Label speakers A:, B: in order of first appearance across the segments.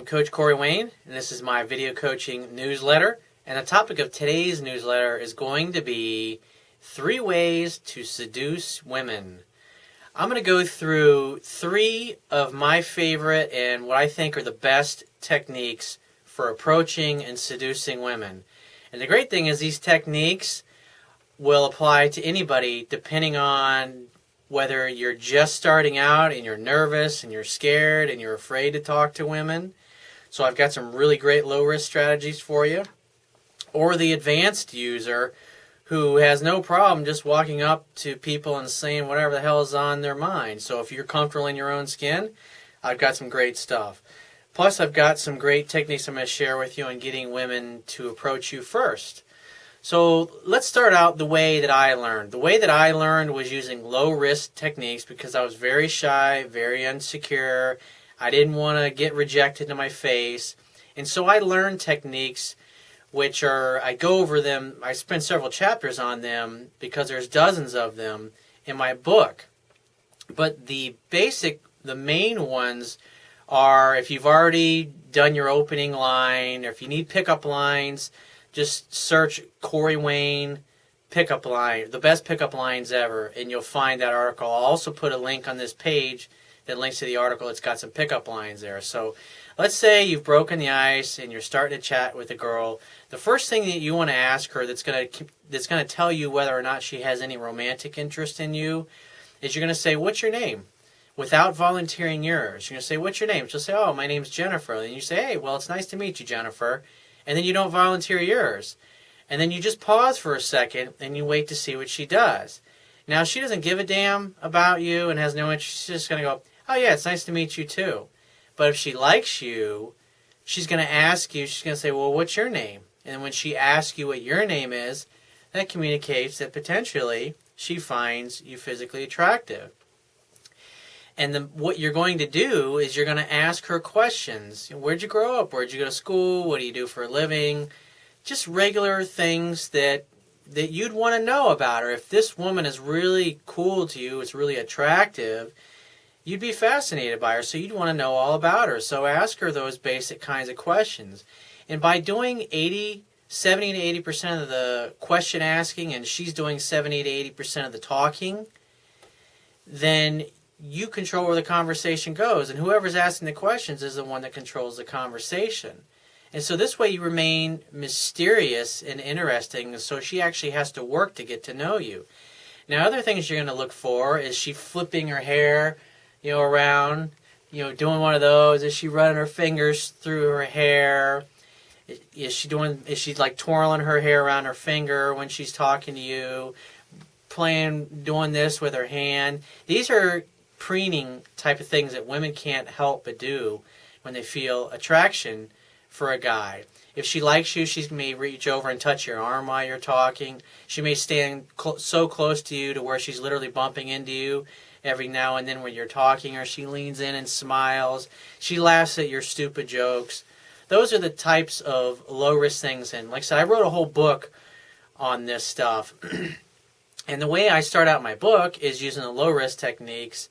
A: Coach Corey Wayne, and this is my video coaching newsletter. And the topic of today's newsletter is going to be 3 ways to seduce women. I'm going to go through 3 of my favorite and what I think are the best techniques for approaching and seducing women. And the great thing is these techniques will apply to anybody depending on whether you're just starting out and you're nervous and you're scared and you're afraid to talk to women. So I've got some really great low-risk strategies for you. Or the advanced user who has no problem just walking up to people and saying whatever the hell is on their mind. So if you're comfortable in your own skin, I've got some great stuff. Plus, I've got some great techniques I'm going to share with you on getting women to approach you first. So let's start out the way that I learned. The way that I learned was using low-risk techniques because I was very shy, very insecure. I didn't want to get rejected in my face. And so I learned techniques which are, I go over them, I spend several chapters on them because there's dozens of them in my book. But the main ones are if you've already done your opening line, or if you need pickup lines, just search Corey Wayne pickup line, the best pickup lines ever, and you'll find that article. I'll also put a link on this page that links to the article. It's got some pickup lines there. So let's say you've broken the ice and you're starting to chat with a girl. The first thing that you want to ask her that's going to tell you whether or not she has any romantic interest in you is you're going to say, "What's your name?" Without volunteering yours. You're going to say, "What's your name?" She'll say, "Oh, my name's Jennifer." And you say, "Hey, well, it's nice to meet you, Jennifer." And then you don't volunteer yours. And then you just pause for a second and you wait to see what she does. Now, she doesn't give a damn about you and has no interest. She's just going to go, "Oh, yeah, it's nice to meet you, too." But if she likes you, she's going to ask you, she's going to say, "Well, what's your name?" And when she asks you what your name is, that communicates that potentially she finds you physically attractive. And what you're going to do is you're going to ask her questions. Where'd you grow up? Where'd you go to school? What do you do for a living? Just regular things that you'd want to know about her. If this woman is really cool to you, it's really attractive, you'd be fascinated by her, so you'd want to know all about her. So ask her those basic kinds of questions. And by doing 70 to 80% of the question asking, and she's doing 70 to 80% of the talking, then you control where the conversation goes, and whoever's asking the questions is the one that controls the conversation. And so this way you remain mysterious and interesting, so she actually has to work to get to know you. Now, other things you're going to look for is she flipping her hair, around, doing one of those. Is she running her fingers through her hair? Is she like twirling her hair around her finger when she's talking to you? Doing this with her hand. These are preening type of things that women can't help but do when they feel attraction for a guy. If she likes you, she may reach over and touch your arm while you're talking. She may stand so close to you to where she's literally bumping into you every now and then when you're talking, or she leans in and smiles. She laughs at your stupid jokes. Those are the types of low-risk things. And like I said, I wrote a whole book on this stuff. And the way I start out my book is using the low-risk techniques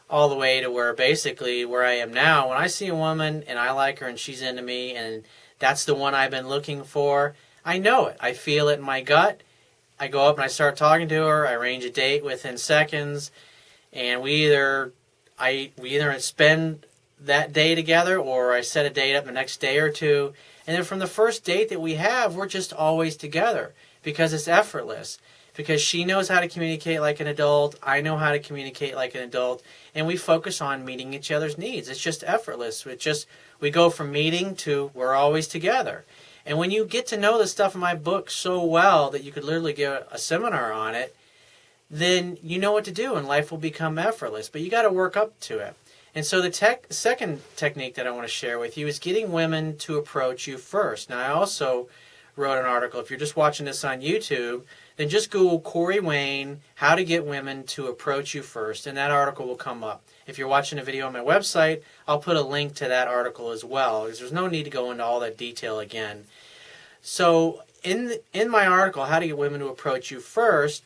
A: all the way to where I am now. When I see a woman and I like her and she's into me and that's the one I've been looking for, I know it. I feel it in my gut. I go up and I start talking to her. I arrange a date within seconds. And we either spend that day together or I set a date up the next day or two. And then from the first date that we have, we're just always together because it's effortless. Because she knows how to communicate like an adult, I know how to communicate like an adult, and we focus on meeting each other's needs. It's just effortless. We go from meeting to we're always together. And when you get to know the stuff in my book so well that you could literally give a seminar on it, then you know what to do and life will become effortless. But you got to work up to it. And so the second technique that I want to share with you is getting women to approach you first. Now, I also wrote an article. If you're just watching this on YouTube, then just Google Corey Wayne, how to get women to approach you first, and that article will come up. If you're watching a video on my website, I'll put a link to that article as well, because there's no need to go into all that detail again. So in my article, How to Get Women to Approach You First,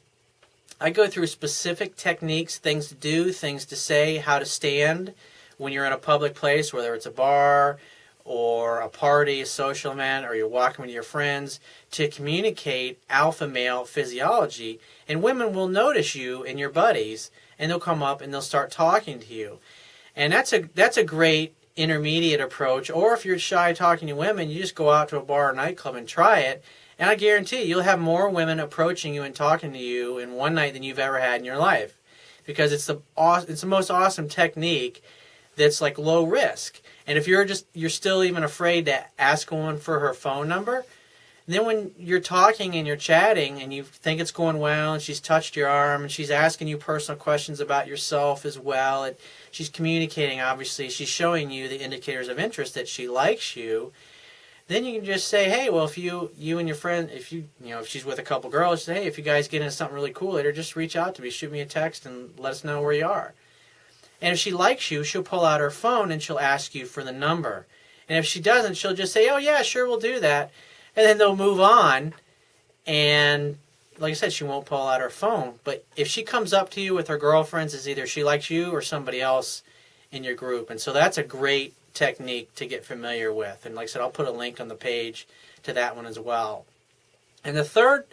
A: I go through specific techniques, things to do, things to say, how to stand when you're in a public place, whether it's a bar or a party, a social event, or you're walking with your friends, to communicate alpha male physiology. And women will notice you and your buddies, and they'll come up and they'll start talking to you. And that's a great intermediate approach. Or if you're shy talking to women, you just go out to a bar or nightclub and try it. And I guarantee you'll have more women approaching you and talking to you in one night than you've ever had in your life. Because it's the most awesome technique that's like low risk. And if you're still even afraid to ask a woman for her phone number, then when you're talking and you're chatting and you think it's going well and she's touched your arm and she's asking you personal questions about yourself as well, and she's communicating, obviously, she's showing you the indicators of interest that she likes you, then you can just say, hey, well, if you and your friend, if she's with a couple girls, say, hey, if you guys get into something really cool later, just reach out to me, shoot me a text and let us know where you are. And if she likes you, she'll pull out her phone and she'll ask you for the number. And if she doesn't, she'll just say, oh, yeah, sure, we'll do that. And then they'll move on. And like I said, she won't pull out her phone. But if she comes up to you with her girlfriends, it's either she likes you or somebody else in your group. And so that's a great technique to get familiar with. And like I said, I'll put a link on the page to that one as well. And the third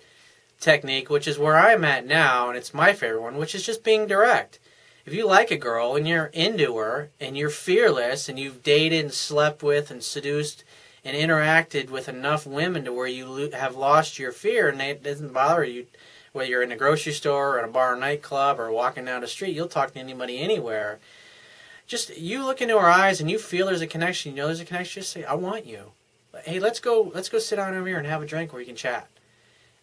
A: technique, which is where I'm at now, and it's my favorite one, which is just being direct. If you like a girl and you're into her and you're fearless and you've dated and slept with and seduced and interacted with enough women to where you have lost your fear and it doesn't bother you, whether you're in a grocery store or in a bar or nightclub or walking down the street, you'll talk to anybody anywhere. Just you look into her eyes and you feel there's a connection. You know there's a connection. Just say, I want you. Hey, let's go sit down over here and have a drink where you can chat.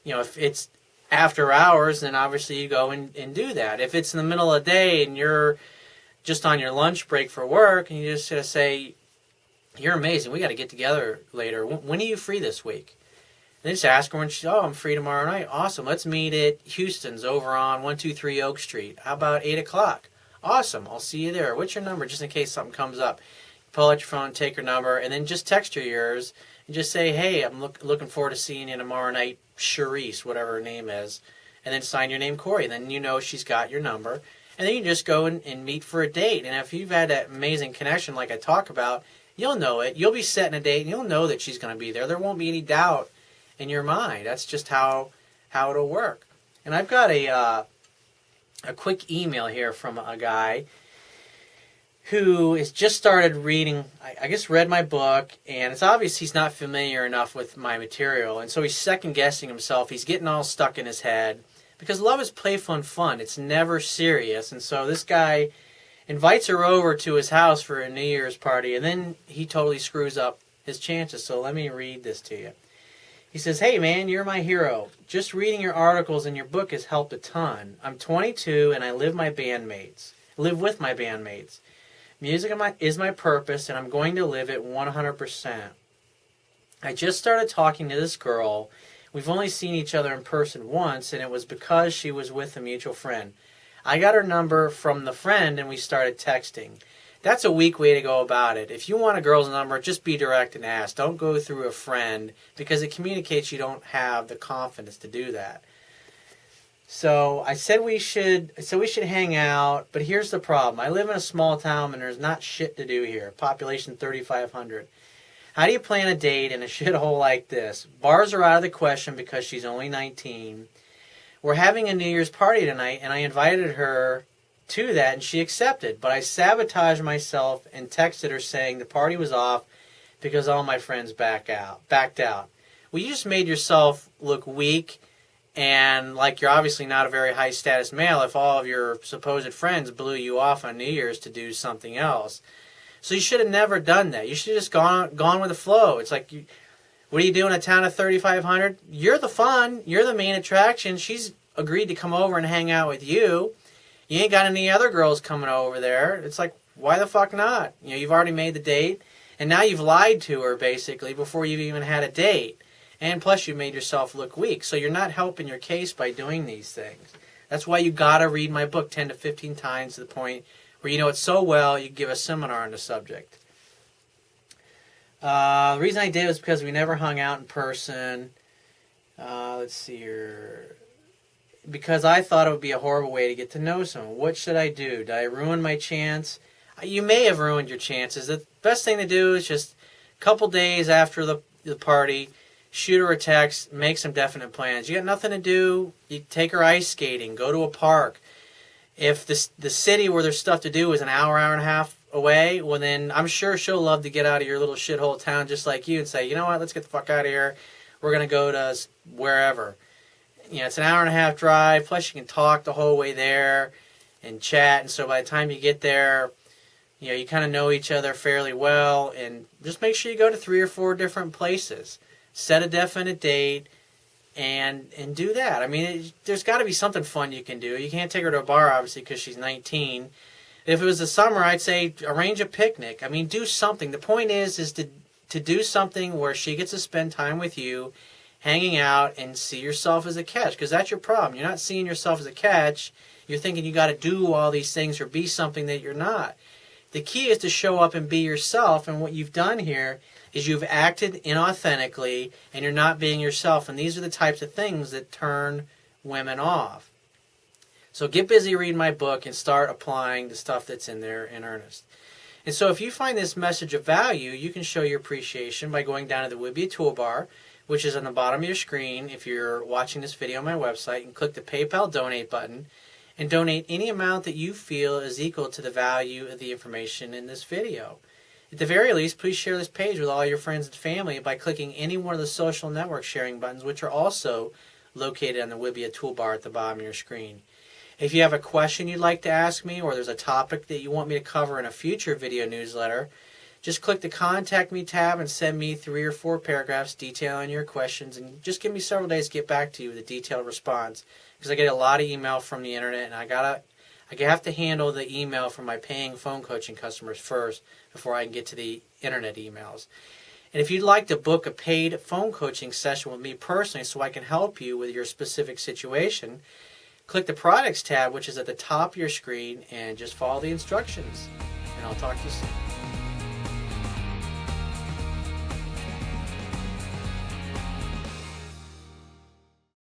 A: If it's after hours, then obviously you go and do that. If it's in the middle of the day and you're just on your lunch break for work and you just say, you're amazing, we got to get together later. When are you free this week? And then just ask her when she's, I'm free tomorrow night. Awesome, let's meet at Houston's over on 123 Oak Street. How about 8 o'clock? Awesome, I'll see you there. What's your number, just in case something comes up? Pull out your phone, take her number, and then just text her yours and just say, hey, I'm looking forward to seeing you tomorrow night, Charisse, whatever her name is, and then sign your name Corey. Then you know she's got your number. And then you just go and meet for a date. And if you've had that amazing connection like I talk about, you'll know it. You'll be setting a date, and you'll know that she's going to be there. There won't be any doubt in your mind. That's just how it'll work. And I've got a quick email here from a guy who has just started reading, I guess read my book, and it's obvious he's not familiar enough with my material, and so he's second-guessing himself. He's getting all stuck in his head, because love is playful and fun. It's never serious, and so this guy invites her over to his house for a New Year's party, and then he totally screws up his chances, so let me read this to you. He says, hey man, you're my hero. Just reading your articles and your book has helped a ton. I'm 22, and I live with my bandmates. Music is my purpose, and I'm going to live it 100%. I just started talking to this girl. We've only seen each other in person once, and it was because she was with a mutual friend. I got her number from the friend, and we started texting. That's a weak way to go about it. If you want a girl's number, just be direct and ask. Don't go through a friend, because it communicates you don't have the confidence to do that. So I said we should hang out, but here's the problem. I live in a small town and there's not shit to do here. Population 3,500. How do you plan a date in a shithole like this? Bars are out of the question because she's only 19. We're having a New Year's party tonight, and I invited her to that, and she accepted. But I sabotaged myself and texted her saying the party was off because all my friends backed out. Well, you just made yourself look weak. And like you're obviously not a very high status male if all of your supposed friends blew you off on New Year's to do something else. So you should have never done that. You should have just gone with the flow. It's like, what are you doing in a town of 3,500? You're the fun. You're the main attraction. She's agreed to come over and hang out with you. You ain't got any other girls coming over there. It's like, why the fuck not? You've already made the date. And now you've lied to her, basically, before you've even had a date. And plus you made yourself look weak. So you're not helping your case by doing these things. That's why you got to read my book 10 to 15 times to the point where you know it so well you can give a seminar on the subject. The reason I did was because we never hung out in person. Let's see here. Because I thought it would be a horrible way to get to know someone. What should I do? Did I ruin my chance? You may have ruined your chances. The best thing to do is just couple days after the party, shoot her a text, make some definite plans. You got nothing to do, you take her ice skating, go to a park. If the city where there's stuff to do is an hour and a half away, well then I'm sure she'll love to get out of your little shithole town just like you and say, you know what, let's get the fuck out of here. We're going to go to wherever. It's an hour and a half drive, plus you can talk the whole way there and chat. And so by the time you get there, you kind of know each other fairly well. And just make sure you go to 3 or 4 different places. Set a definite date and do that. I mean, there's got to be something fun you can do. You can't take her to a bar, obviously, because she's 19. If it was the summer, I'd say arrange a picnic. I mean, do something. The point is to do something where she gets to spend time with you, hanging out, and see yourself as a catch. Because that's your problem. You're not seeing yourself as a catch. You're thinking you got to do all these things or be something that you're not. The key is to show up and be yourself. And what you've done here is you've acted inauthentically and you're not being yourself. And these are the types of things that turn women off. So get busy reading my book and start applying the stuff that's in there in earnest. And so if you find this message of value, you can show your appreciation by going down to the Would Be toolbar, which is on the bottom of your screen if you're watching this video on my website, and click the PayPal donate button and donate any amount that you feel is equal to the value of the information in this video. At the very least, please share this page with all your friends and family by clicking any one of the social network sharing buttons, which are also located on the Would Be toolbar at the bottom of your screen. If you have a question you'd like to ask me, or there's a topic that you want me to cover in a future video newsletter, just click the Contact Me tab and send me 3 or 4 paragraphs detailing your questions, and just give me several days to get back to you with a detailed response, because I get a lot of email from the internet, and I have to handle the email from my paying phone coaching customers first before I can get to the internet emails. And if you'd like to book a paid phone coaching session with me personally so I can help you with your specific situation, click the Products tab, which is at the top of your screen, and just follow the instructions. And I'll talk to you soon.